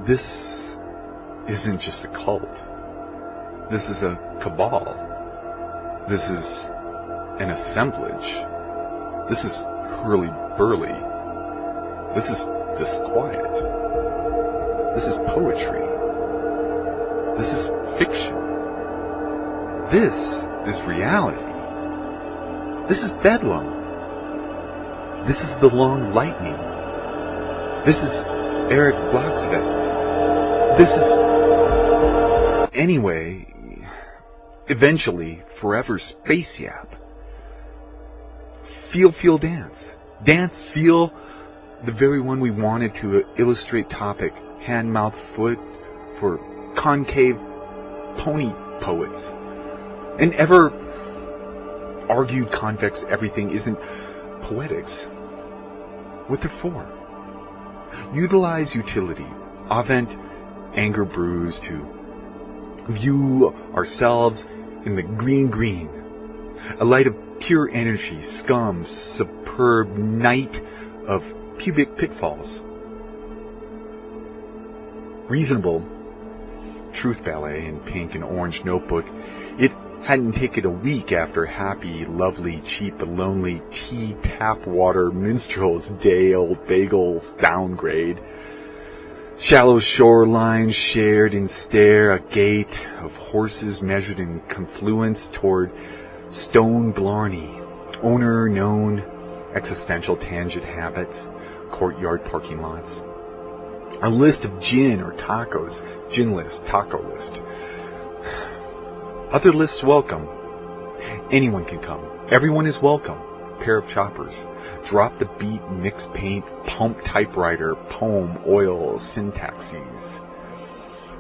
This isn't just a cult. This is a cabal. This is an assemblage. This is hurly-burly. This is disquiet. This is poetry. This is fiction. This is reality. This is bedlam. This is the long lightning. This is Erik Blagsvedt. This is... Anyway, eventually, forever space yap. Feel, dance. Dance, feel, the very one we wanted to illustrate topic, hand, mouth, foot, for concave pony poets. And ever argued convex everything isn't poetics. What they're for. Utilize utility, avent anger brews to view ourselves in the green, a light of pure energy, scum, superb night of pubic pitfalls. Reasonable truth ballet in pink and orange notebook. It hadn't taken a week after happy, lovely, cheap, lonely tea, tap water, minstrels, day-old bagels, downgrade. Shallow shorelines shared in stare, a gate of horses measured in confluence toward Stone Blarney, owner known, existential tangent habits, courtyard parking lots. A list of gin or tacos, gin list, taco list. Other lists welcome. Anyone can come. Everyone is welcome. Pair of choppers. Drop the beat, mix paint, pump typewriter, poem, oil, syntaxes.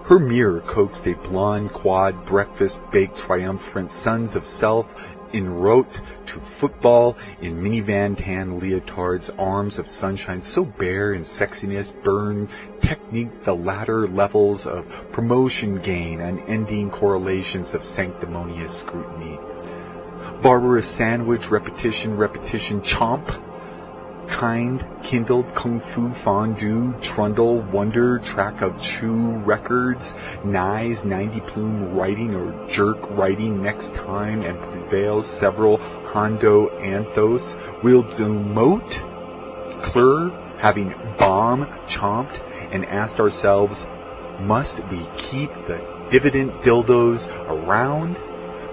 Her mirror coaxed a blonde quad breakfast baked triumphant sons of self en route to football in minivan tan leotards, arms of sunshine so bare in sexiness, burn technique the latter levels of promotion gain, unending correlations of sanctimonious scrutiny. Barbarous sandwich, repetition, chomp. Kind, kindled, kung fu, fondue, trundle, wonder, track of chew, records, Nye's 90 plume writing or jerk writing next time and prevails several Hondo anthos, will demote, clur, having bomb chomped and asked ourselves, must we keep the dividend dildos around?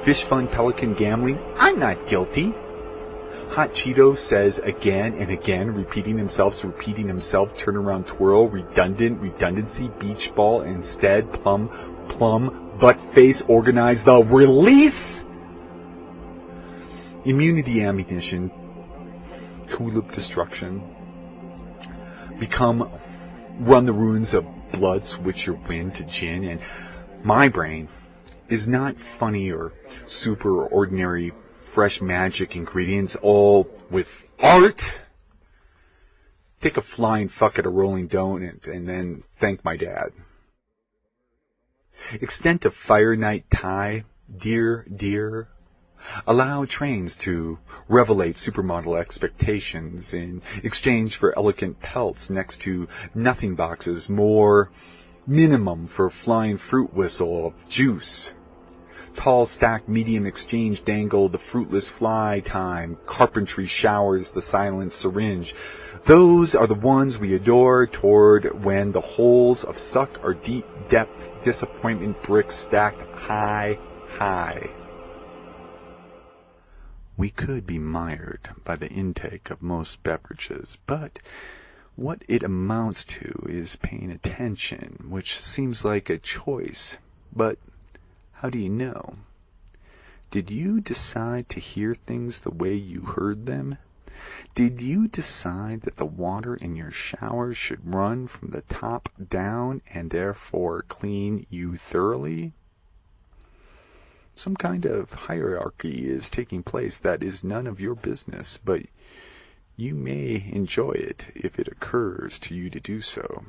Fish fun pelican gambling, I'm not guilty. Hot Cheeto says again and again, repeating himself, turn around twirl, redundancy, beach ball, instead, plum, butt face, organize the release! Immunity ammunition, tulip destruction, become, run the runes of blood, switch your wind to gin, and my brain is not funny or super ordinary fresh magic ingredients, all with art. Take a flying fuck at a rolling donut and then thank my dad. Extent of fire night tie, dear. Allow trains to revelate supermodel expectations in exchange for elegant pelts next to nothing boxes, more minimum for flying fruit whistle of juice. Tall stack, medium exchange dangle, the fruitless fly time, carpentry showers, the silent syringe. Those are the ones we adore toward when the holes of suck are deep depths, disappointment bricks stacked high. We could be mired by the intake of most beverages, but what it amounts to is paying attention, which seems like a choice, but how do you know? Did you decide to hear things the way you heard them? Did you decide that the water in your shower should run from the top down and therefore clean you thoroughly? Some kind of hierarchy is taking place that is none of your business, but you may enjoy it if it occurs to you to do so.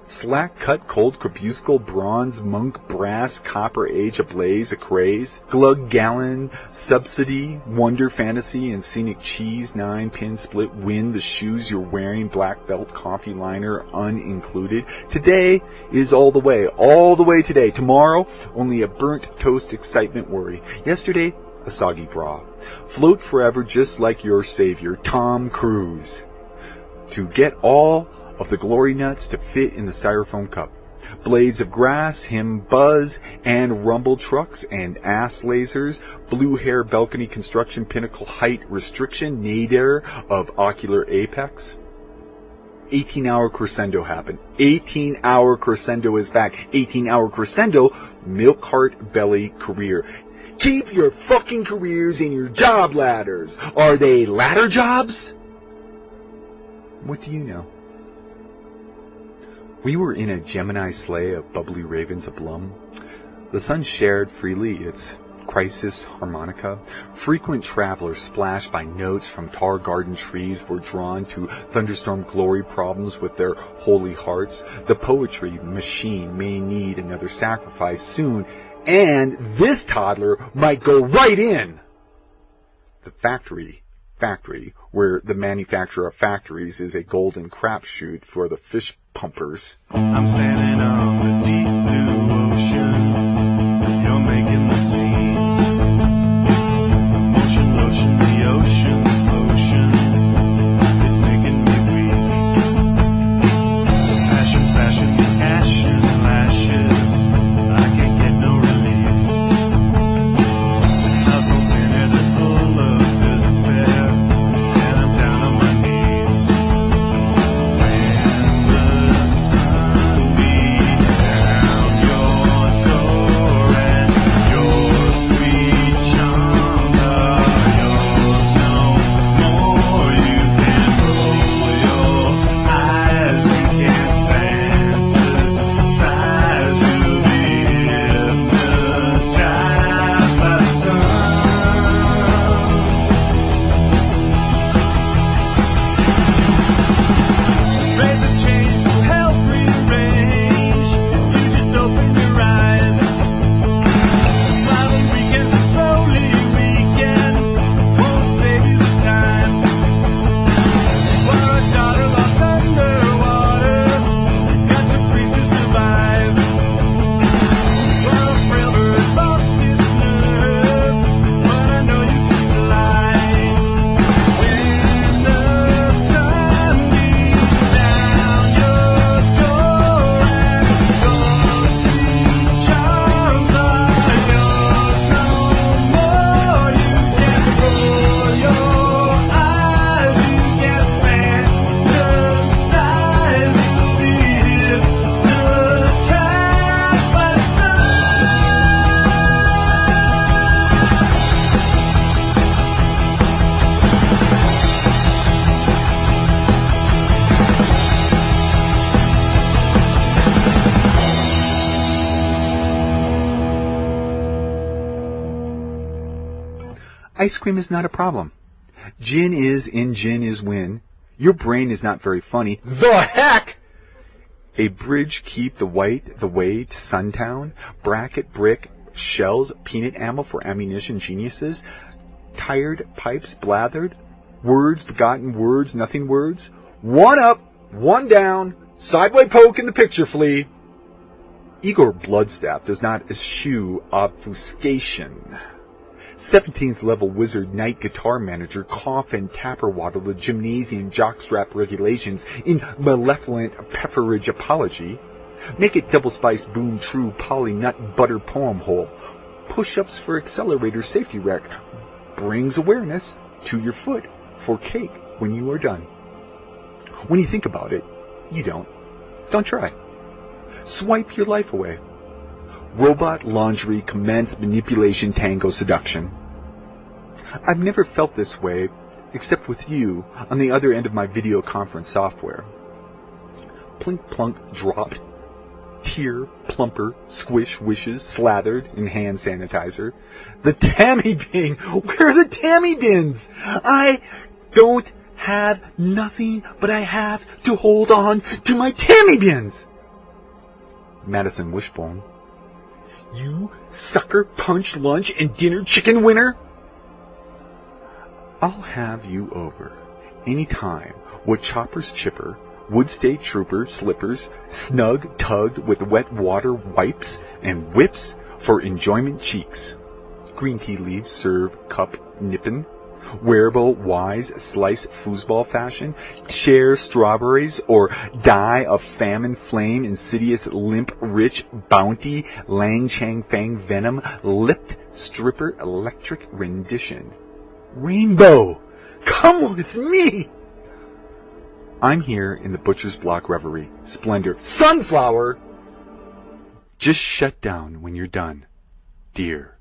Slack cut, cold, crepuscle, bronze, monk, brass, copper age, ablaze, a craze, glug, gallon, subsidy, wonder, fantasy, and scenic cheese, 9-pin split, wind, the shoes you're wearing, black belt, coffee liner, unincluded. Today is all the way today. Tomorrow, only a burnt toast excitement worry. Yesterday, a soggy bra. Float forever just like your savior, Tom Cruise. To get all of the glory nuts to fit in the styrofoam cup. Blades of grass, him buzz, and rumble trucks and ass lasers, blue hair balcony construction, pinnacle height restriction, nadir of ocular apex. 18-hour crescendo happened. 18-hour crescendo is back. 18-hour crescendo, milk cart belly career. Keep your fucking careers in your job ladders. Are they ladder jobs? What do you know? We were in a Gemini sleigh of bubbly ravens ablum. The sun shared freely its crisis harmonica. Frequent travelers splashed by notes from tar garden trees were drawn to thunderstorm glory problems with their holy hearts. The poetry machine may need another sacrifice soon, and this toddler might go right in. The factory, where the manufacturer of factories is a golden crapshoot for the fish pumpers. I'm standing on the deep blue ocean. You're making the scene. Motion, lotion, the ocean's motion. It's making me weak. Fashion, cash and lashes. I can't get no relief. House open and they're full of despair. And I'm down on my knees. When the sun beats down your door and your sweet charms are yours no more, you can roll your eyes, you can fantasize, you'll be hypnotized by the sun. Raise a change will help rearrange if you just open your eyes. While the weekends are slowly weekend won't save you this time. While a daughter lost underwater, got to breathe to survive. While a frail bird lost its nerve, but I know you can fly. When the sun beats down your door and your sweet charms are yours no more, you can roll your eyes, you can fantasize, you'll be hypnotized by the sun. Ice cream is not a problem. Gin is in gin is when. Your brain is not very funny. The heck! A bridge keep the way to Suntown. Bracket brick shells, peanut ammo for ammunition geniuses. Tired pipes blathered. Words begotten words, nothing words. One up, one down. Sideway poke in the picture flea. Igor Bloodstaff does not eschew obfuscation. 17th level wizard knight guitar manager coffin tapper waddle the gymnasium jockstrap regulations in malevolent pepperage apology. Make it double spice boom true poly nut butter poem hole. Push-ups for accelerator safety rack. Brings awareness to your foot for cake when you are done. When you think about it, you don't. Don't try. Swipe your life away. Robot laundry commence manipulation tango seduction. I've never felt this way except with you on the other end of my video conference software. Plink plunk dropped. Tear, plumper, squish, wishes, slathered in hand sanitizer. The Tammy bin! Where are the Tammy bins? I don't have nothing, but I have to hold on to my Tammy bins! Madison Wishbone. You sucker punch lunch and dinner chicken winner! I'll have you over any time with Chopper's Chipper, Wood State Trooper slippers, snug tugged with wet water wipes and whips for enjoyment cheeks. Green tea leaves serve cup nippin'. Wearable wise slice foosball fashion, share strawberries or die of famine flame, insidious limp rich bounty, lang chang fang venom, lipped stripper electric rendition. Rainbow, come with me! I'm here in the butcher's block reverie, splendor, sunflower! Just shut down when you're done, dear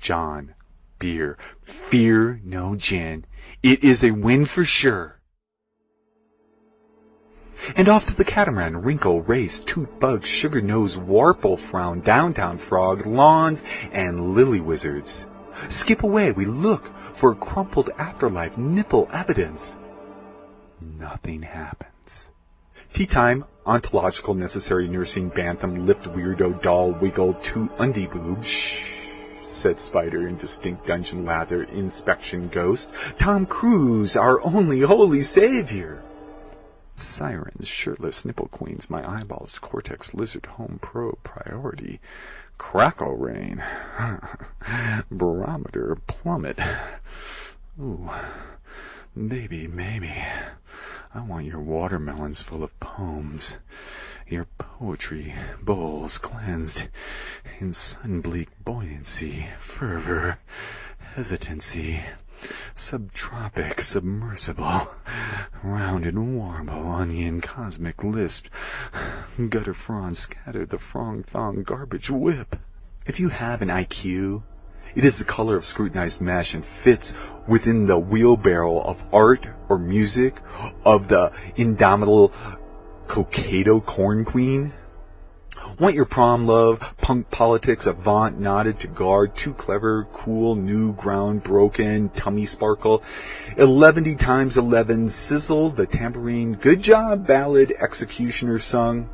John Beer. Fear no gin. It is a win for sure. And off to the catamaran, wrinkle, race, toot, bug, sugar nose, warple, frown, downtown frog, lawns, and lily wizards. Skip away, we look for a crumpled afterlife, nipple evidence. Nothing happens. Tea time, ontological necessary nursing, bantam, lipped weirdo, doll, wiggle, toot, undie boob, shh. Said Spider in distinct dungeon lather inspection ghost. Tom Cruise, our only holy savior. Sirens, shirtless nipple queens, my eyeballs, cortex, lizard, home pro, priority. Crackle rain. Barometer, plummet. Ooh, baby, maybe. I want your watermelons full of poems. Your poetry bowls cleansed in sun-bleak buoyancy, fervor, hesitancy, subtropic, submersible, rounded warble, onion, cosmic lisp, gutter frond scattered the frong-thong garbage whip. If you have an IQ, it is the color of scrutinized mesh and fits within the wheelbarrow of art or music of the indomitable Cocato Corn Queen. Want your prom love, punk politics, avant, nodded to guard, too clever, cool, new, ground broken, tummy sparkle, 11 times 11, sizzle, the tambourine, good job, ballad, executioner sung.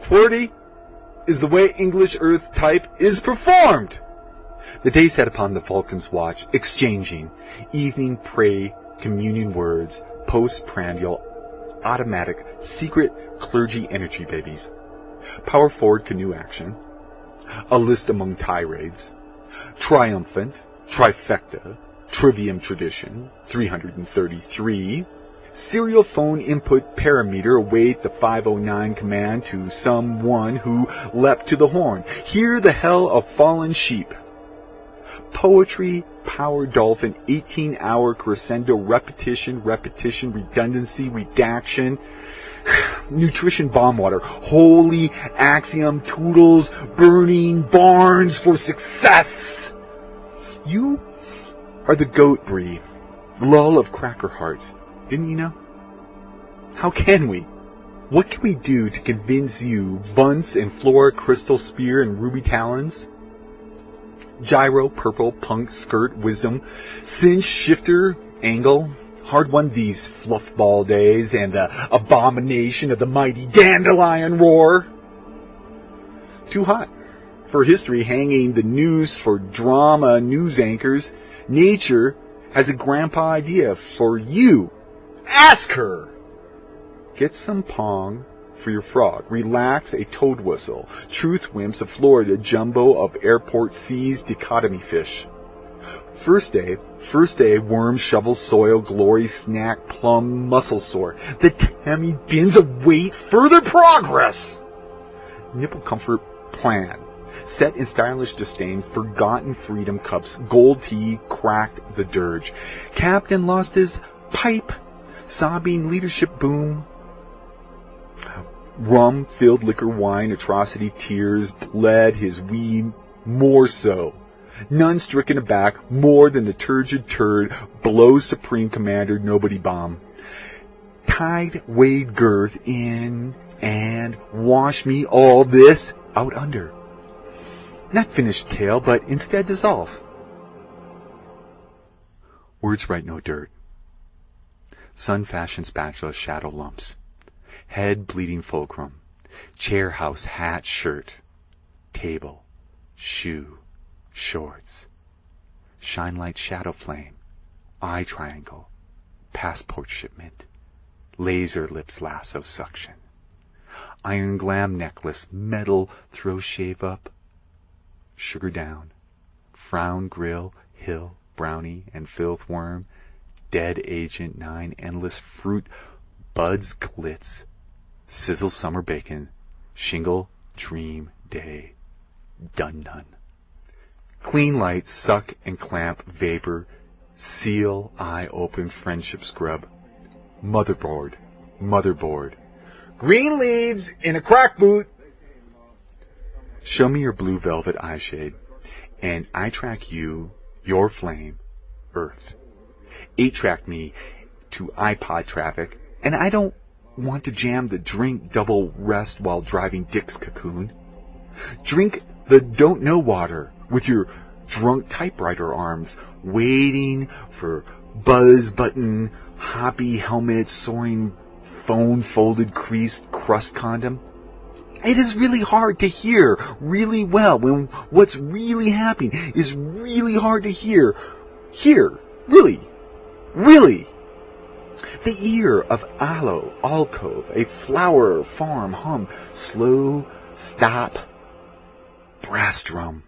QWERTY is the way English earth type is performed. The day sat upon the falcon's watch, exchanging evening pray, communion words, postprandial, automatic, secret clergy energy babies. Power forward canoe action. A list among tirades. Triumphant, trifecta, trivium tradition, 333. Serial phone input parameter await the 509 command to someone who leapt to the horn. Hear the hell of fallen sheep. Poetry, power dolphin, 18-hour crescendo, repetition, redundancy, redaction, nutrition bomb water, holy axiom, toodles, burning barns for success. You are the goat brie, lull of cracker hearts. Didn't you know? How can we? What can we do to convince you Vunce and Flora, Crystal Spear and Ruby Talons? Gyro, purple, punk, skirt, wisdom, cinch, shifter, angle, hard won these fluffball days and the abomination of the mighty dandelion roar. Too hot for history hanging the news for drama news anchors. Nature has a grandpa idea for you. Ask her. Get some Pong for your frog. Relax, a toad whistle. Truth wimps, a Florida jumbo of airport seas, dichotomy fish. First day, worm, shovel, soil, glory, snack, plum, muscle sore. The Tammy bins await further progress. Nipple comfort plan. Set in stylish disdain, forgotten freedom cups, gold tea, cracked the dirge. Captain lost his pipe, sobbing leadership boom. Rum-filled liquor, wine, atrocity, tears, bled his wee more so. None stricken aback, more than the turgid turd, blows supreme commander, nobody bomb. Tide wade girth in and wash me all this out under. Not finished tale, but instead dissolve. Words write no dirt. Sun-fashioned spatula shadow lumps. Head bleeding fulcrum. chair, house, hat, shirt, table, shoe, shorts, shine light, shadow flame, eye triangle, passport shipment, laser lips, lasso suction, iron glam necklace, metal throw shave up, sugar down, frown grill, hill, brownie, and filth worm, dead agent 9, endless fruit, buds glitz, sizzle summer bacon, shingle dream day, done. Clean light, suck and clamp, vapor, seal, eye open, friendship scrub, motherboard, green leaves in a crack boot. Show me your blue velvet eye shade, and I track you, your flame, Earth. 8-track me to iPod traffic, and I don't want to jam the drink double rest while driving Dick's cocoon. Drink the don't know water with your drunk typewriter arms, waiting for buzz button, hoppy helmet, soaring phone folded creased crust condom. It is really hard to hear really well when what's really happening is really hard to hear. Really. The ear of aloe, alcove, a flower farm hum, slow, stop, brass drum.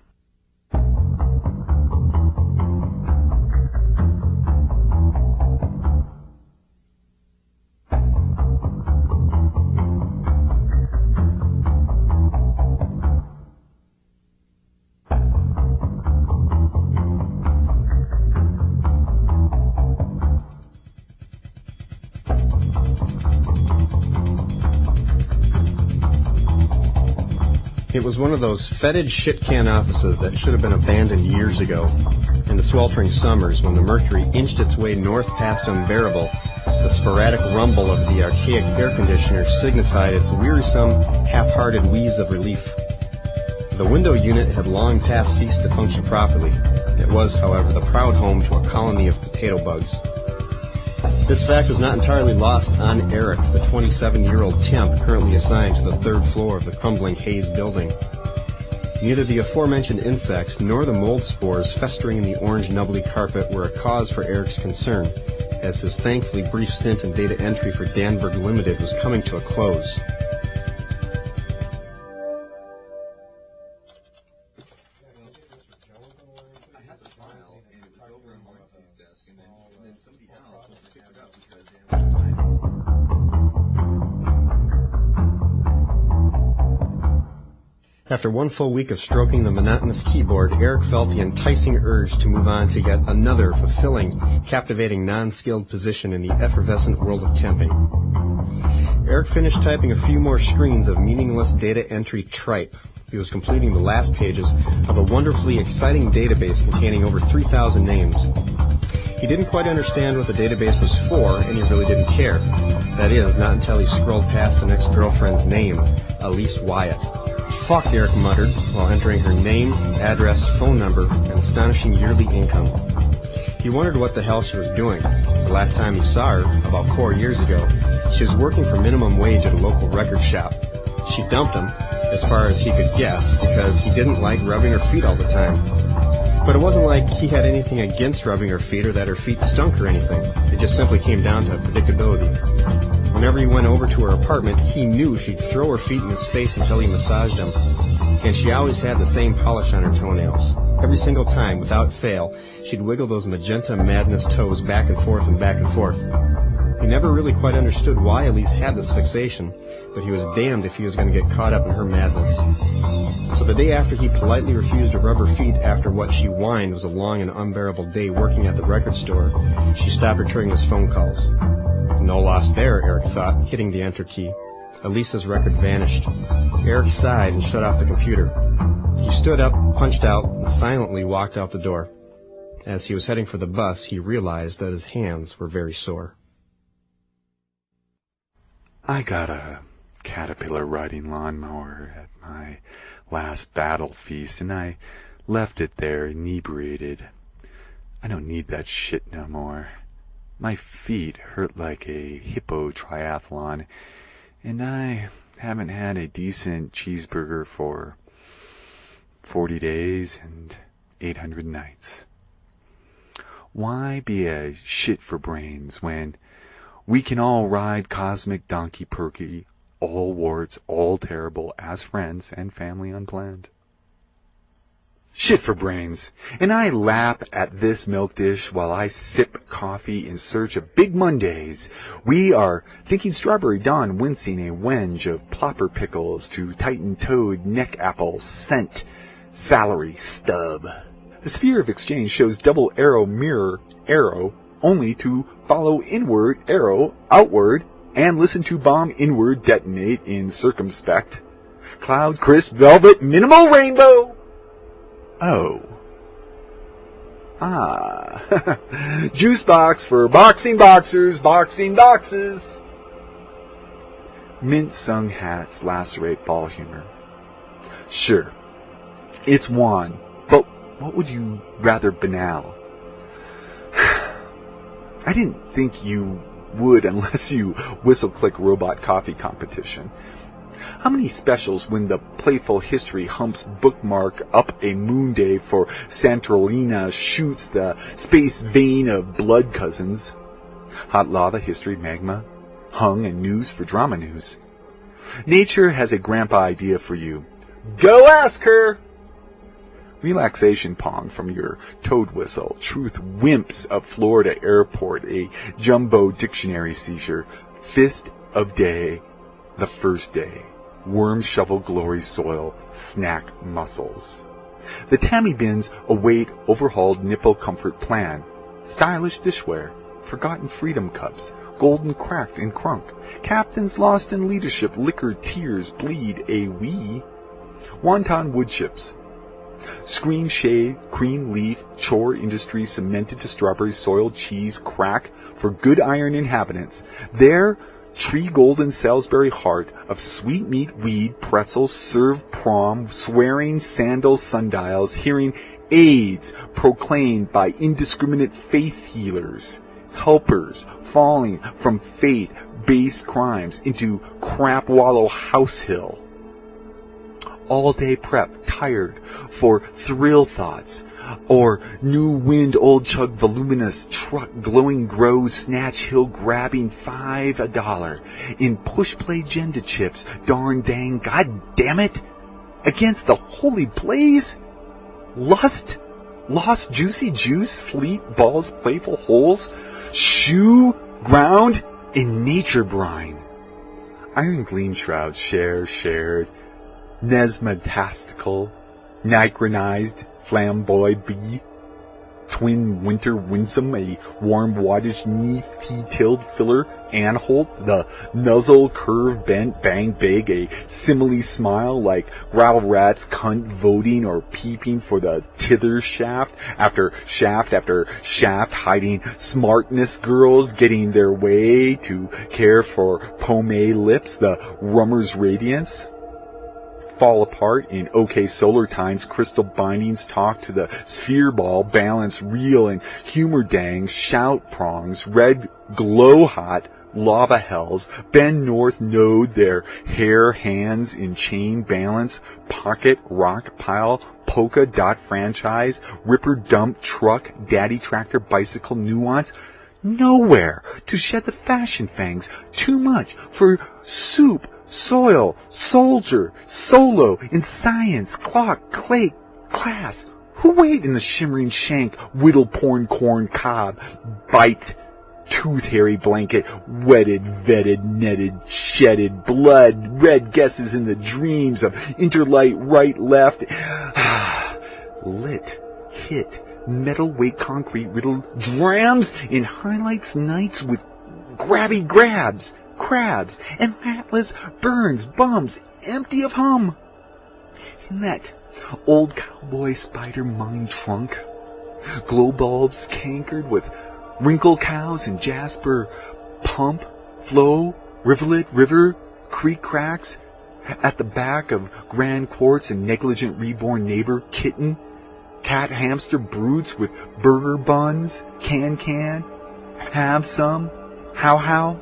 It was one of those fetid shit-can offices that should have been abandoned years ago. In the sweltering summers, when the mercury inched its way north past unbearable, the sporadic rumble of the archaic air conditioner signified its wearisome, half-hearted wheeze of relief. The window unit had long past ceased to function properly. It was, however, the proud home to a colony of potato bugs. This fact was not entirely lost on Erik, the 27-year-old temp currently assigned to the 3rd floor of the crumbling Hayes building. Neither the aforementioned insects nor the mold spores festering in the orange nubbly carpet were a cause for Erik's concern, as his thankfully brief stint in data entry for Danberg Limited was coming to a close. After one full week of stroking the monotonous keyboard, Erik felt the enticing urge to move on to yet another fulfilling, captivating, non-skilled position in the effervescent world of temping. Erik finished typing a few more screens of meaningless data entry tripe. He was completing the last pages of a wonderfully exciting database containing over 3,000 names. He didn't quite understand what the database was for, and he really didn't care. That is, not until he scrolled past an ex-girlfriend's name, Elise Wyatt. "Fuck," Erik muttered, while entering her name, address, phone number, and astonishing yearly income. He wondered what the hell she was doing. The last time he saw her, about 4 years ago, she was working for minimum wage at a local record shop. She dumped him, as far as he could guess, because he didn't like rubbing her feet all the time. But it wasn't like he had anything against rubbing her feet or that her feet stunk or anything. It just simply came down to predictability. Whenever he went over to her apartment, he knew she'd throw her feet in his face until he massaged them. And she always had the same polish on her toenails. Every single time, without fail, she'd wiggle those magenta madness toes back and forth and back and forth. He never really quite understood why Elise had this fixation, but he was damned if he was going to get caught up in her madness. So the day after he politely refused to rub her feet after what she whined was a long and unbearable day working at the record store, she stopped returning his phone calls. No loss there, Erik thought, hitting the enter key. Elisa's record vanished. Erik sighed and shut off the computer. He stood up, punched out, and silently walked out the door. As he was heading for the bus, he realized that his hands were very sore. I got a caterpillar riding lawnmower at my last battle feast, and I left it there inebriated. I don't need that shit no more. My feet hurt like a hippo triathlon, and I Haven't had a decent cheeseburger for 40 days and 800 nights. Why be a shit for brains when we can all ride cosmic donkey perky, all warts, all terrible, as friends and family unplanned? Shit for brains, and I lap at this milk dish while I sip coffee in search of Big Mondays. We are thinking Strawberry Dawn wincing a wenge of plopper pickles to Titan-toed neck apple scent salary stub. The sphere of exchange shows double arrow mirror arrow only to follow inward arrow outward and listen to bomb inward detonate in circumspect. Cloud crisp velvet minimal rainbow. Oh. Ah. Juice box for boxing boxers, boxing boxes. Mint sung hats lacerate ball humor. Sure, it's Juan, but what would you rather banal? I didn't think you would unless you whistle-click robot coffee competition. How many specials when the playful history humps bookmark up a moon day for Santorina shoots the space vein of blood cousins? Hot lava, history, magma, hung, and news for drama news. Nature has a grandpa idea for you. Go ask her! Relaxation pong from your toad whistle. Truth wimps of Florida airport. A jumbo dictionary seizure. Fist of day. The first day. Worm shovel glory soil. Snack muscles. The Tammy bins await overhauled nipple comfort plan. Stylish dishware. Forgotten freedom cups. Golden cracked and crunk. Captains lost in leadership. Liquor tears bleed a wee. Wonton wood chips. Scream shade, cream leaf, chore industry cemented to strawberry soiled cheese crack for good iron inhabitants. There, tree golden Salisbury heart of sweet meat weed pretzels served prom, swearing sandals sundials, hearing AIDS proclaimed by indiscriminate faith healers, helpers falling from faith-based crimes into crap wallow house hill. All-day prep, tired for thrill thoughts, or new wind, old chug, voluminous truck, glowing grows, snatch hill, grabbing $5 in push play agenda chips, darn dang, god damn it, against the holy blaze, lust, lost juicy juice, sleet, balls, playful holes, shoe, ground, in nature brine, iron gleam shrouds, shared, Nesmatastical, nicronized, flamboy bee, twin winter winsome, a warm wattage neath tea-tilled filler, Anholt, the nuzzle curve bent bang big, a simile smile like gravel rats cunt voting or peeping for the tither shaft after shaft hiding smartness girls getting their way to care for pomade lips, the rummer's radiance. Fall apart in OK Solar Times, crystal bindings talk to the sphere ball, balance reel and humor dang, shout prongs, red glow hot, lava hells, bend north node their hair hands in chain balance, pocket, rock pile, polka dot franchise, ripper dump truck, daddy tractor bicycle nuance, nowhere to shed the fashion fangs, too much for soup, soil, soldier, solo, in science, clock, clay, class. Who wait in the shimmering shank, whittle porn corn cob, biped, tooth hairy blanket, wetted, vetted, netted, shedded, blood, red guesses in the dreams of interlight, right, left, lit, hit, metal weight concrete riddled drams in highlights nights with grabby grabs. Crabs and matless burns, bums, empty of hum. In that old cowboy spider mind trunk, glow bulbs cankered with wrinkle cows and jasper pump, flow, rivulet, river, creek cracks, at the back of grand quartz and negligent reborn neighbor kitten, cat hamster broods with burger buns, can, have some, how,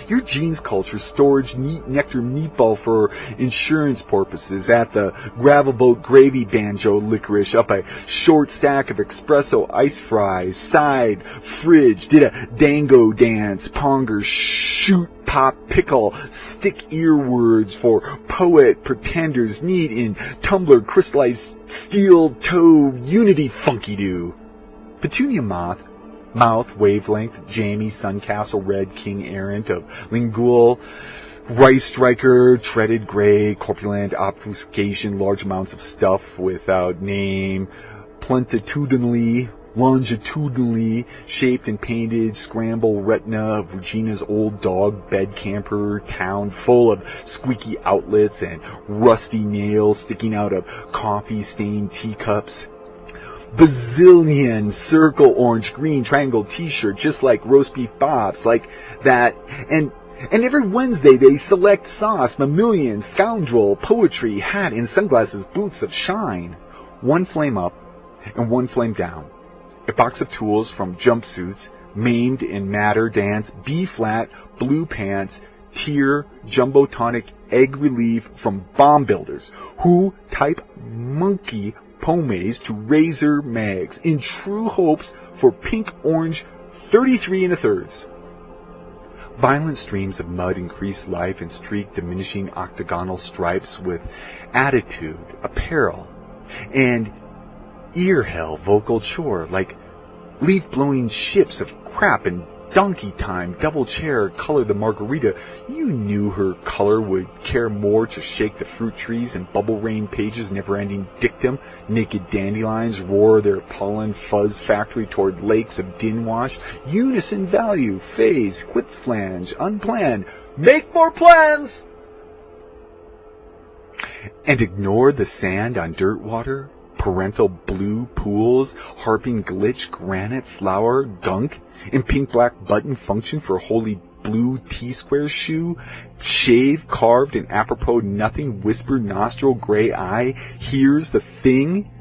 Your jeans culture, storage, neat nectar meatball for insurance purposes at the gravel boat gravy banjo licorice up a short stack of espresso ice fries, side, fridge, did a dango dance, ponger, shoot, pop, pickle, stick ear words for poet, pretenders, neat in tumbler, crystallized steel toe, unity funky-doo. Petunia mouth, wavelength, Jamie, Suncastle, Red, King Errant of Lingual, Rice Striker, Treaded Gray, Corpulent, Obfuscation, large amounts of stuff without name, Plentitudinally, longitudinally, shaped and painted, scramble retina of Regina's old dog bed camper town full of squeaky outlets and rusty nails sticking out of coffee-stained teacups. Bazillion circle orange green triangle t-shirt just like roast beef bobs like that, and every Wednesday they select sauce, mammalian, scoundrel, poetry, hat and sunglasses, boots of shine. One flame up and one flame down. A box of tools from jumpsuits, maimed in matter dance, B-flat, blue pants, tier, jumbo tonic, egg relief from bomb builders who type monkey pomades to razor mags in true hopes for pink orange 33 1/3. Violent streams of mud increase life and streak diminishing octagonal stripes with attitude, apparel, and ear hell vocal chore like leaf-blowing ships of crap and donkey time, double chair, color the margarita. You knew her color would care more to shake the fruit trees and bubble rain pages, never-ending dictum. Naked dandelions roar their pollen fuzz factory toward lakes of din wash. Unison value, phase, clip flange, unplanned. Make more plans! And ignore the sand on dirt water, parental blue pools, harping glitch, granite, flower, gunk, and pink-black button function for holy blue T-square shoe, shave, carved, and apropos nothing, whisper, nostril, gray eye, here's the thing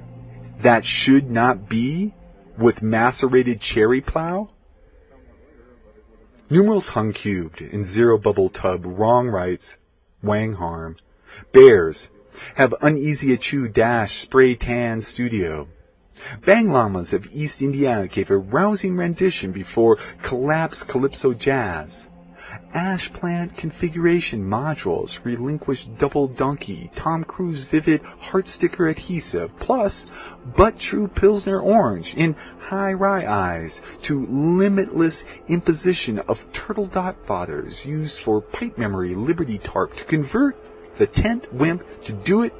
that should not be, with macerated cherry plow? Numerals hung cubed in zero bubble tub, wrong rights, wang harm. Bears have uneasy achew dash spray tan studio. Bang Llamas of East Indiana gave a rousing rendition before collapse calypso jazz. Ash plant configuration modules relinquished double donkey, Tom Cruise vivid heart sticker adhesive, plus butt true Pilsner orange in high rye eyes to limitless imposition of turtle dot fathers used for pipe memory Liberty tarp to convert the tent wimp to do it.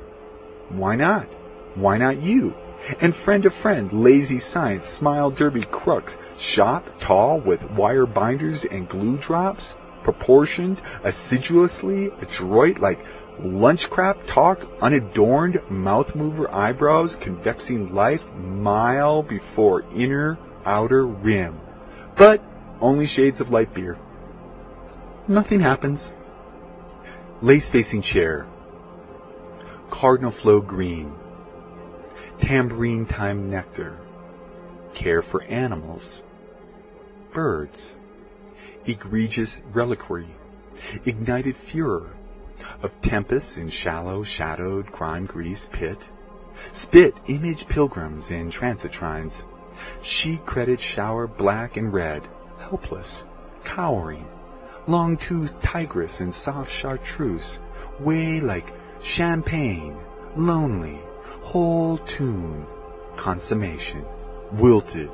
Why not? Why not you? And friend of friend, lazy science, smile derby crux, shop tall with wire binders and glue drops, proportioned, assiduously adroit like lunch crap talk, unadorned mouth mover eyebrows, convexing life mile before inner outer rim. But only shades of light beer. Nothing happens. Lace-facing chair, cardinal flow green, tambourine time nectar, care for animals, birds, egregious reliquary, ignited furor of tempest in shallow, shadowed, crime grease pit, spit image pilgrims in transitrines, sheet credit shower black and red, helpless, cowering, long-toothed tigress and soft chartreuse, way like champagne, lonely, whole tune, consummation, wilted,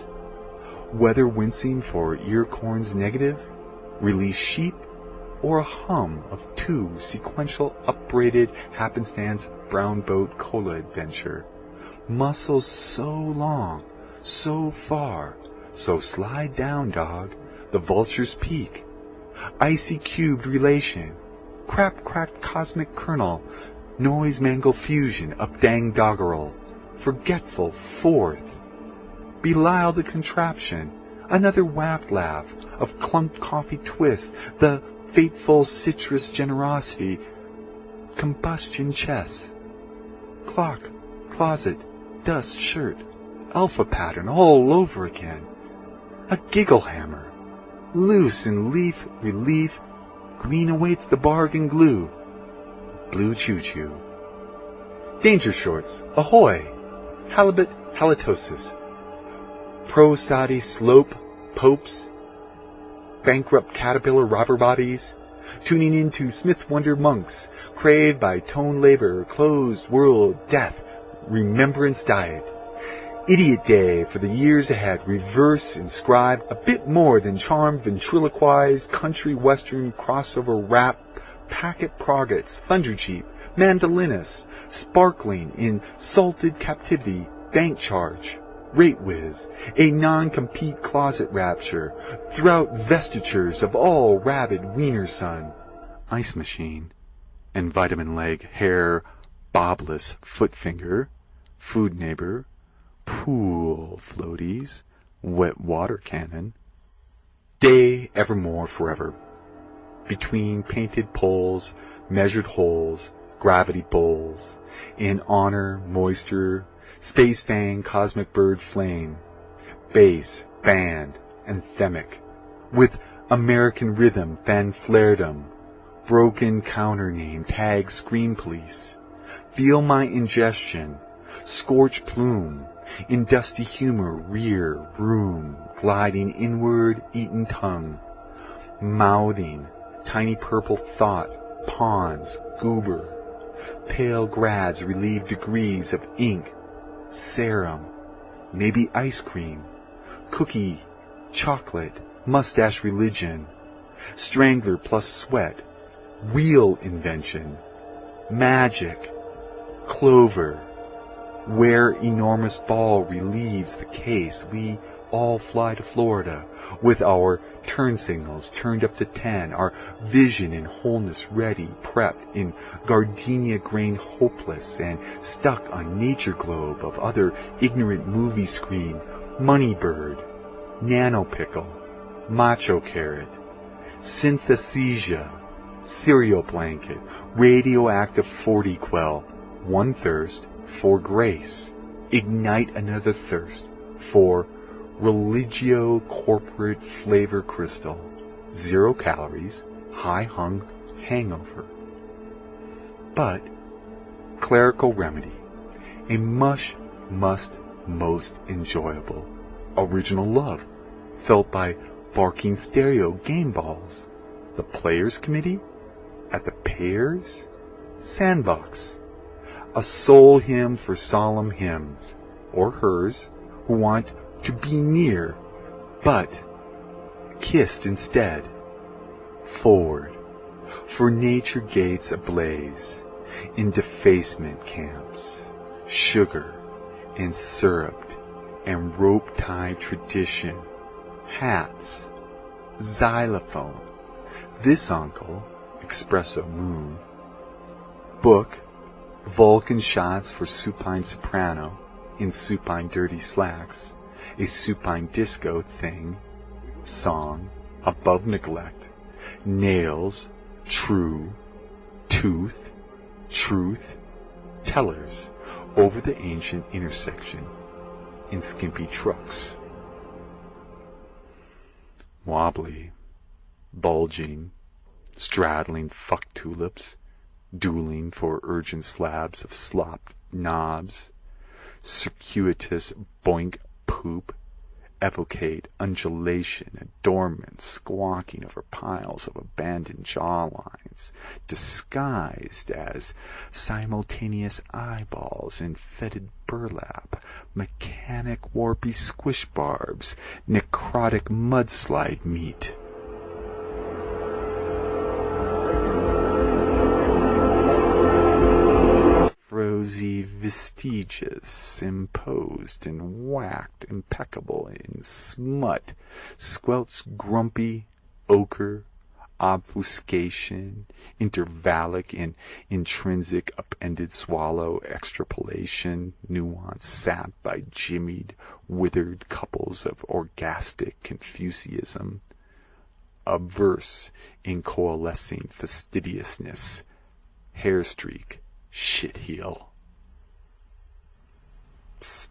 weather wincing for ear corns negative, release sheep, or a hum of two sequential upbraided happenstance brown boat cola adventure, muscles so long, so far, so slide down dog, the vulture's peak, icy cubed relation, crap cracked cosmic kernel, noise mangle fusion up dang doggerel, forgetful fourth, belisle the contraption, another waft laugh of clunked coffee twist, the fateful citrus generosity, combustion chess, clock, closet, dust shirt, alpha pattern all over again, a giggle hammer, loose in leaf relief, Green awaits the bargain glue. Blue choo-choo. Danger shorts, ahoy! Halibut halitosis. Pro-Saudi slope, popes. Bankrupt caterpillar robber bodies. Tuning into Smith Wonder monks, craved by tone labor, closed world, death, remembrance diet. Idiot day for the years ahead, reverse inscribe a bit more than charm ventriloquize, country western crossover rap, packet proggets, thundercheap, mandolinists, sparkling in salted captivity, bank charge, rate whiz, a non-compete closet rapture, throughout vestitures of all rabid wiener sun, ice machine, and vitamin leg, hair, bobless foot finger, food neighbor, pool floaties, wet water cannon, day evermore forever. Between painted poles, measured holes, gravity bowls, in honor, moisture, space fang, cosmic bird flame, bass, band, anthemic, with American rhythm, fanflaredom, broken counter name, tag, scream police, feel my ingestion, scorch plume, in dusty humor, rear, room, gliding inward, eaten tongue, mouthing, tiny purple thought, pawns, goober, pale grads relieve degrees of ink, serum, maybe ice cream, cookie, chocolate, mustache religion, strangler plus sweat, wheel invention, magic, clover, where enormous ball relieves the case, we all fly to Florida with our turn signals turned up to 10, our vision in wholeness ready, prepped in gardenia grain hopeless and stuck on nature globe of other ignorant movie screen, money bird, nano pickle, macho carrot, synthesthesia, cereal blanket, radioactive 40 quell, one thirst for grace, ignite another thirst for religio corporate flavor crystal, 0 calories, high hung hangover. But clerical remedy, a mush must most enjoyable, original love, felt by barking stereo game balls, the players committee, at the payers, sandbox, a soul hymn for solemn hymns, or hers, who want to be near, but kissed instead. Forward, for nature gates ablaze, in defacement camps, sugar and syruped and rope-tied tradition, hats, xylophone, this uncle, espresso moon, book, Vulcan shots for supine soprano, in supine dirty slacks, a supine disco thing, song, above neglect, nails, true, tooth, truth, tellers, over the ancient intersection, in skimpy trucks. Wobbly, bulging, straddling fuck tulips, dueling for urgent slabs of slopped knobs, circuitous boink poop, evocate undulation, adornment, squawking over piles of abandoned jawlines, disguised as simultaneous eyeballs in fetid burlap, mechanic warpy squish barbs, necrotic mudslide meat. Rosy vestiges, imposed and whacked, impeccable in smut, squelch grumpy, ochre, obfuscation, intervallic in intrinsic upended swallow, extrapolation, nuance sapped by jimmied, withered couples of orgastic Confucianism, a verse in coalescing fastidiousness, hair streak, shit heel. Psst.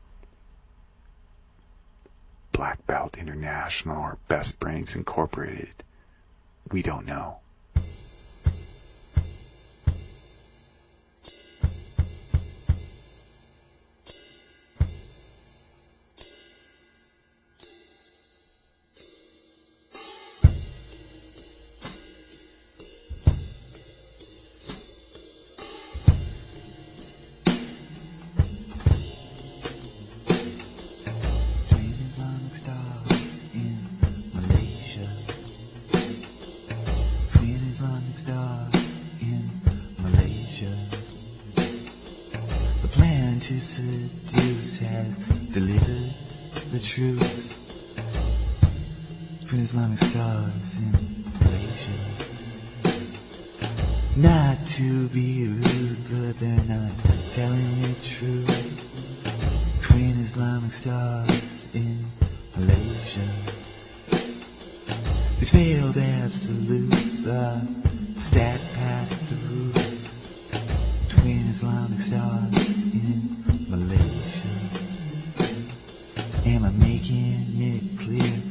Black Belt International or Best Brains Incorporated. We don't know. Islamic stars in Malaysia. Twin Islamic stars in Malaysia. The plan to seduce has delivered the truth. Twin Islamic stars in Malaysia. Not to be rude, but they're not telling the truth. Twin Islamic stars in Malaysia. These failed absolutes are stat past the roof. Twin Islamic stars in Malaysia. Am I making it clear?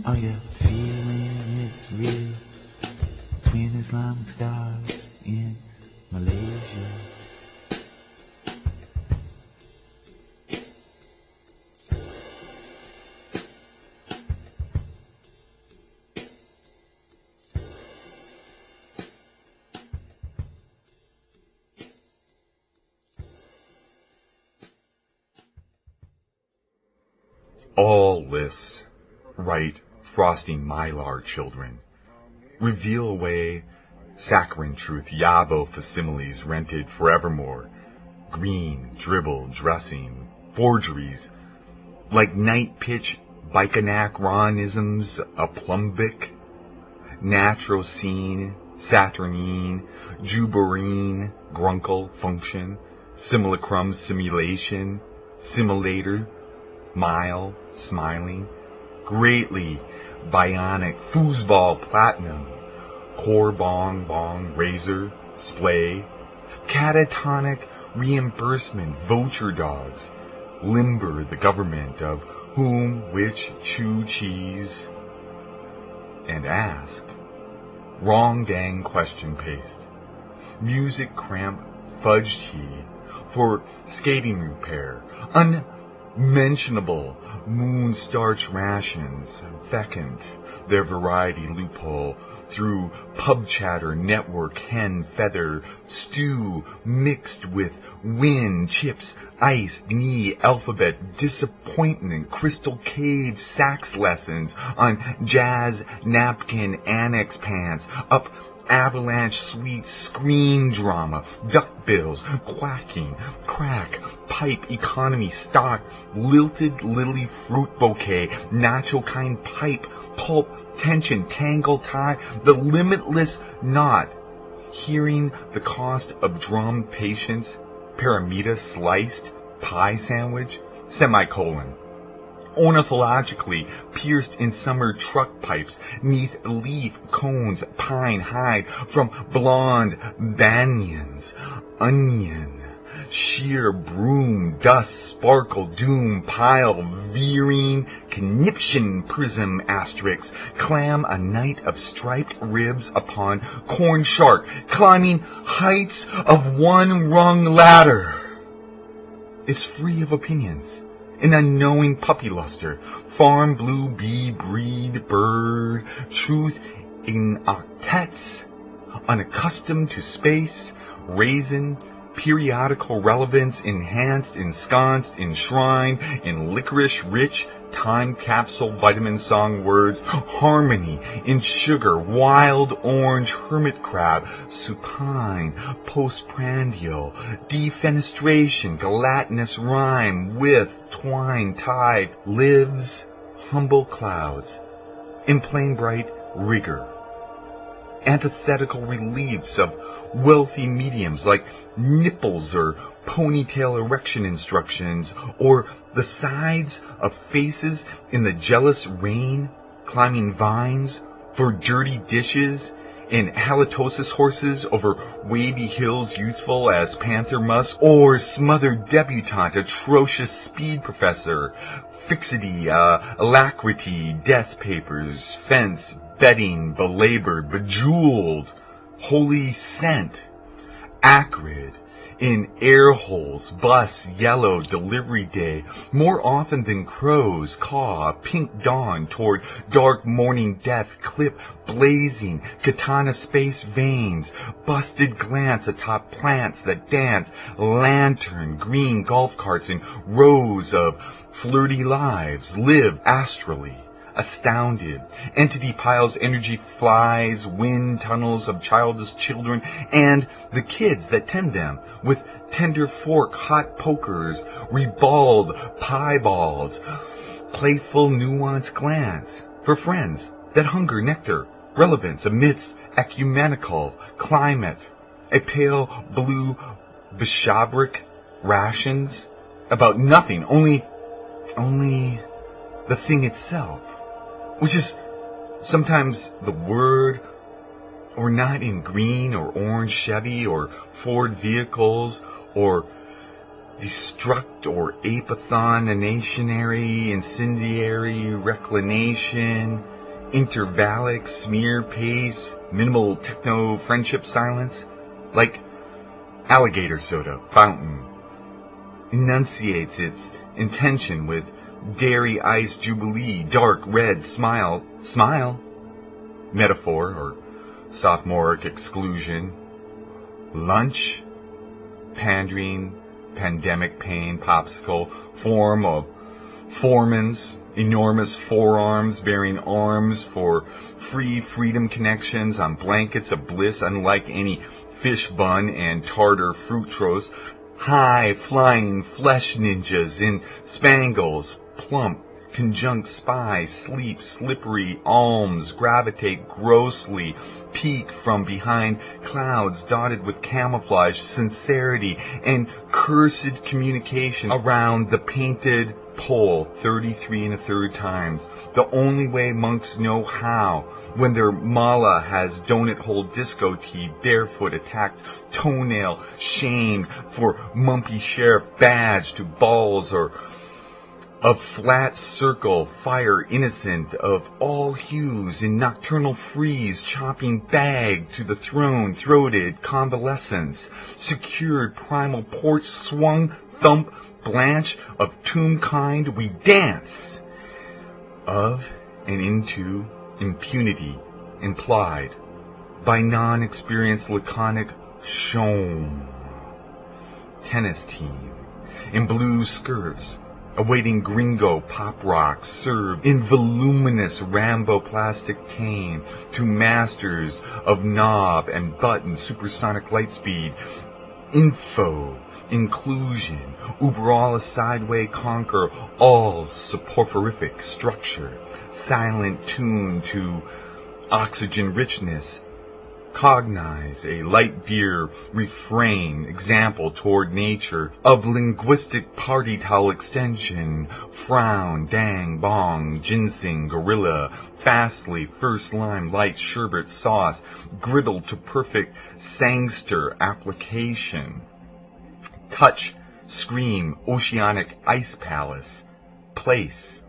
Are you feeling it's real? Twin Islamic stars in Malaysia. All lists, right, frosting mylar children, reveal away saccharine truth, yabo facsimiles rented forevermore, green, dribble, dressing, forgeries, like night pitch bicanacronisms, aplombic, natrocene, saturnine, juberine, grunkle, function, simulacrum, simulation, simulator, mile, smiling, greatly bionic, foosball, platinum, core bong, bong, razor, splay, catatonic reimbursement, voucher dogs, limber the government of whom, which, chew cheese, and ask, wrong dang question paste, music cramp, fudge tea, for skating repair, unmentionable moon starch rations, fecund, their variety loophole, through pub chatter, network, hen, feather, stew, mixed with wind, chips, ice, knee, alphabet, disappointment, crystal cave, sax lessons, on jazz, napkin, annex pants, up avalanche sweet screen drama, duckbills, quacking, crack, pipe, economy, stock, lilted lily fruit bouquet, nacho kind pipe, pulp, tension, tangle tie, the limitless knot, hearing the cost of drum patience, paramita sliced, pie sandwich, semicolon, ornithologically pierced in summer truck pipes, neath leaf cones, pine hide, from blonde banyans, onion, sheer broom, dust, sparkle, doom, pile, veering, conniption, prism, asterisk, clam a night of striped ribs upon corn shark, climbing heights of one rung ladder, is free of opinions. An unknowing puppy luster, farm blue bee breed bird, truth in octets, unaccustomed to space, raisin, periodical relevance, enhanced, ensconced, enshrined, in licorice rich, time capsule vitamin song words, harmony in sugar, wild orange hermit crab, supine, postprandial, defenestration, gelatinous rhyme, with, twine, tide, lives, humble clouds, in plain bright rigor, antithetical reliefs of wealthy mediums like nipples or ponytail erection instructions, or the sides of faces in the jealous rain, climbing vines for dirty dishes, in halitosis horses over wavy hills youthful as panther musk, or smothered debutante, atrocious speed professor, fixity, alacrity, death papers, fence, bedding, belabored, bejeweled, holy scent, acrid, in air holes, bus, yellow, delivery day. More often than crows caw, pink dawn toward dark morning death, clip blazing, katana space veins, busted glance atop plants that dance, lantern, green golf carts in rows of flirty lives, live astrally. Astounded, entity piles energy flies, wind tunnels of childish children, and the kids that tend them, with tender fork, hot pokers, ribald pieballs, playful nuanced glance, for friends that hunger nectar, relevance amidst ecumenical climate, a pale blue bishopric rations, about nothing, only the thing itself. Which is sometimes the word, or not in green or orange Chevy or Ford vehicles, or destruct or apathon-nationary, incendiary, reclination, intervallic, smear pace, minimal techno-friendship silence, like alligator soda, fountain, enunciates its intention with dairy ice jubilee, dark red smile, metaphor or sophomoric exclusion, lunch, pandering, pandemic pain, popsicle, form of foremans, enormous forearms bearing arms for free freedom connections on blankets of bliss unlike any fish bun and tartar fruit toast, high flying flesh ninjas in spangles, plump, conjunct spy, sleep, slippery, alms, gravitate grossly, peek from behind clouds dotted with camouflage, sincerity, and cursed communication around the painted pole 33 1/3 times. The only way monks know how, when their mala has donut hole disco tea, barefoot, attacked, toenail, shamed for mumpy sheriff badge to balls, or of flat circle, fire innocent of all hues, in nocturnal freeze, chopping bag to the throne, throated convalescence, secured primal porch, swung, thump, blanch, of tomb kind, we dance, of and into impunity, implied, by non-experienced laconic shome. Tennis team, in blue skirts, awaiting gringo pop rocks served in voluminous Rambo plastic tame to masters of knob and button supersonic light speed. Info, inclusion, uber all sideway conquer all soporific structure, silent tune to oxygen richness, cognize a light beer refrain, example toward nature, of linguistic party towel extension, frown, dang, bong, ginseng, gorilla, fastly, first lime, light sherbet sauce, griddled to perfect sangster application, touch, scream, oceanic ice palace, place,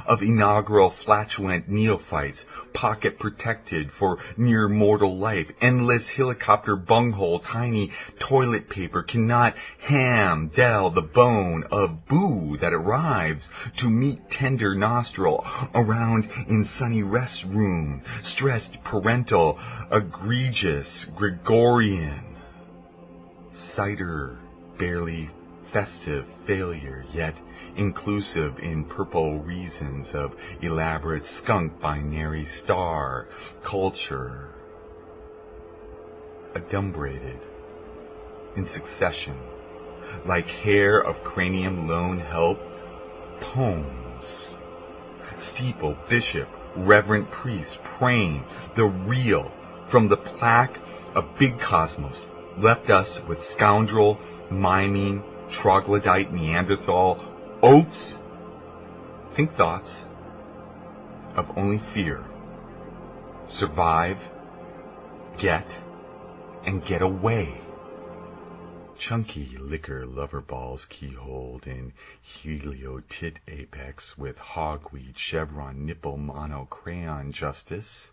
of inaugural flatulent neophytes, pocket protected for near mortal life, endless helicopter bunghole, tiny toilet paper cannot ham-dell the bone of boo that arrives to meet tender nostril around in sunny rest room, stressed parental, egregious, Gregorian, cider, barely festive failure, yet inclusive in purple reasons of elaborate skunk binary star culture, adumbrated in succession, like hair of cranium lone help, poems, steeple, bishop, reverend priest, praying the real from the plaque of big cosmos, left us with scoundrel, miming, troglodyte, Neanderthal, oaths, think thoughts of only fear, survive, get, and get away. Chunky liquor lover balls keyholed in helio tit apex with hogweed chevron nipple mono crayon justice,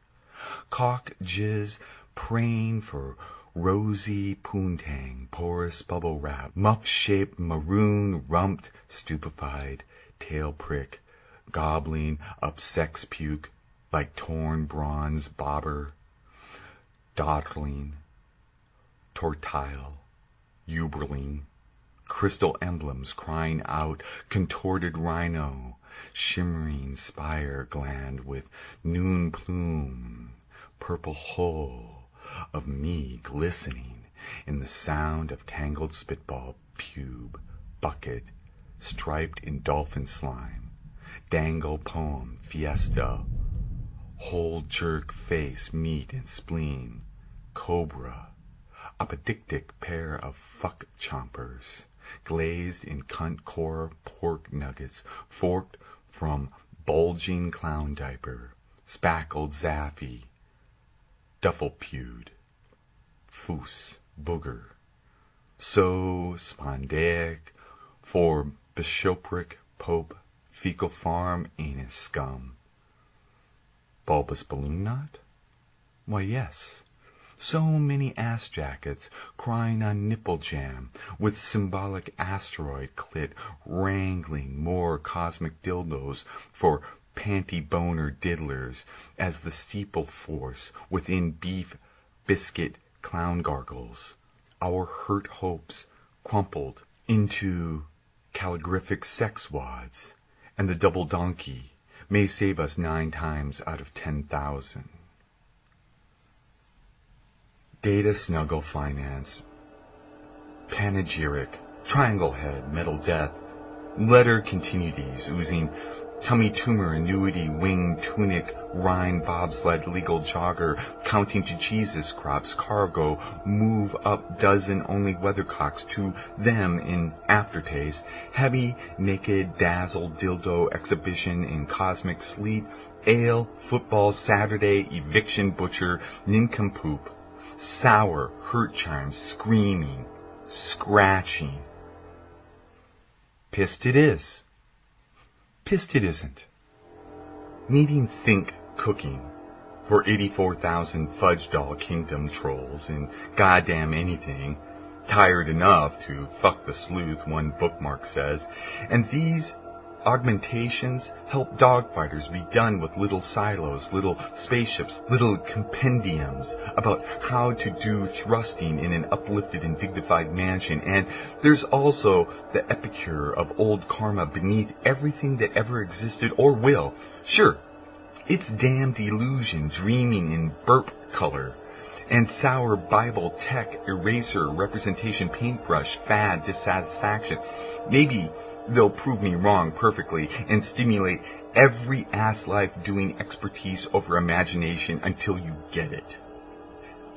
cock jizz praying for rosy poontang, porous bubble wrap, muff-shaped, maroon, rumped, stupefied, tail prick, gobbling up sex puke like torn bronze bobber, dawdling, tortile, uberling, crystal emblems crying out, contorted rhino, shimmering spire gland with noon plume, purple hole of me glistening in the sound of tangled spitball pube, bucket, striped in dolphin slime, dangle poem, fiesta, whole jerk face, meat and spleen, cobra, apodictic pair of fuck chompers, glazed in cunt core pork nuggets, forked from bulging clown diaper, spackled zaffy, duffel-pewed, foos, booger, so spondaic, for bishopric, pope, fecal farm, anus scum. Bulbous balloon knot? Why, yes. So many ass jackets crying on nipple jam, with symbolic asteroid clit wrangling more cosmic dildos for panty boner diddlers as the steeple force within beef biscuit clown gargles. Our hurt hopes crumpled into calligraphic sex wads, and the double donkey may save us 9 times out of 10,000. Data snuggle finance, panegyric, triangle head, metal death, letter continuities oozing tummy tumor, annuity, wing, tunic, Rhine, bobsled, legal jogger, counting to Jesus crops, cargo, move up dozen only weathercocks to them in aftertaste, heavy, naked, dazzle, dildo, exhibition in cosmic sleet, ale, football, Saturday, eviction, butcher, nincompoop, sour, hurt chimes, screaming, scratching. Pissed it is. Pissed it isn't. Needing think cooking for 84,000 fudge doll kingdom trolls in goddamn anything, tired enough to fuck the sleuth, one bookmark says, and these augmentations help dogfighters be done with little silos, little spaceships, little compendiums about how to do thrusting in an uplifted and dignified mansion. And there's also the epicure of old karma beneath everything that ever existed or will. Sure, it's damned illusion dreaming in burp color, and sour Bible tech eraser representation paintbrush fad dissatisfaction. Maybe they'll prove me wrong perfectly and stimulate every ass life doing expertise over imagination until you get it.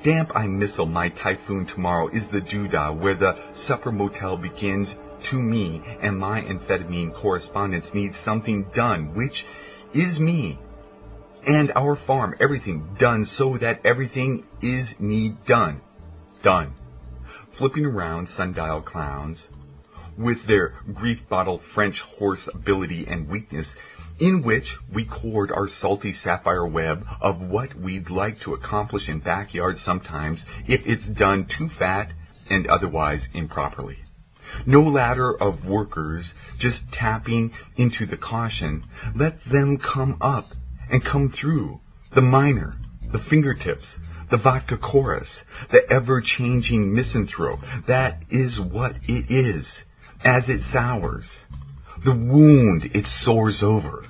Damp I missile my typhoon tomorrow is the doodah where the supper motel begins to me, and my amphetamine correspondence needs something done, which is me. And our farm, everything done so that everything is need done. Done. Flipping around sundial clowns with their grief bottle French horse ability and weakness, in which we cord our salty sapphire web of what we'd like to accomplish in backyards sometimes if it's done too fat and otherwise improperly. No ladder of workers just tapping into the caution. Let them come up and come through. The minor, the fingertips, the vodka chorus, the ever-changing misanthrope. That is what it is. As it sours, the wound it soars over.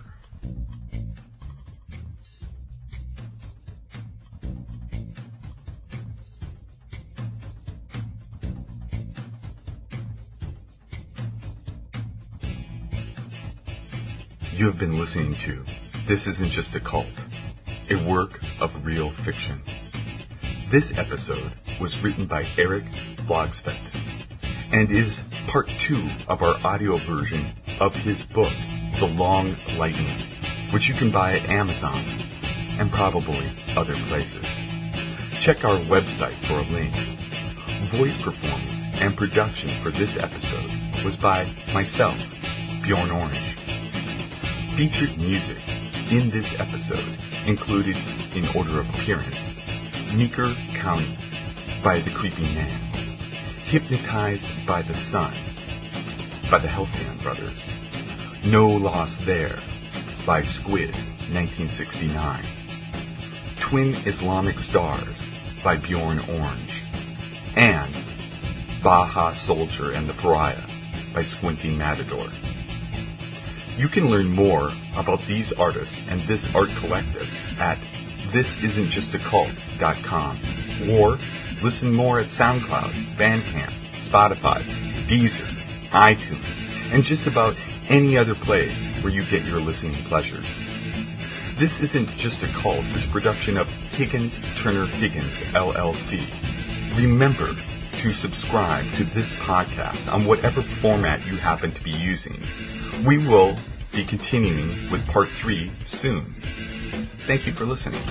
You have been listening to This Isn't Just a Cult, a work of real fiction. This episode was written by Erik Blagsvedt and is part 2 of our audio version of his book, The Long Lightning, which you can buy at Amazon and probably other places. Check our website for a link. Voice performance and production for this episode was by myself, Björn Orange. Featured music in this episode included, in order of appearance, Meeker County, by The Creeping Man. Hypnotized by the Sun by the Halcyon Brothers. No Loss There by Squid, 1969. Twin Islamic Stars by Björn Oranj. And Baja Soldier and the Pariah by Squinting Matador. You can learn more about these artists and this art collective at thisisn'tjustacult.com or listen more at SoundCloud, Bandcamp, Spotify, Deezer, iTunes, and just about any other place where you get your listening pleasures. This Isn't Just a Cult is a production of Higgins Turner Higgins, LLC. Remember to subscribe to this podcast on whatever format you happen to be using. We will be continuing with part 3 soon. Thank you for listening.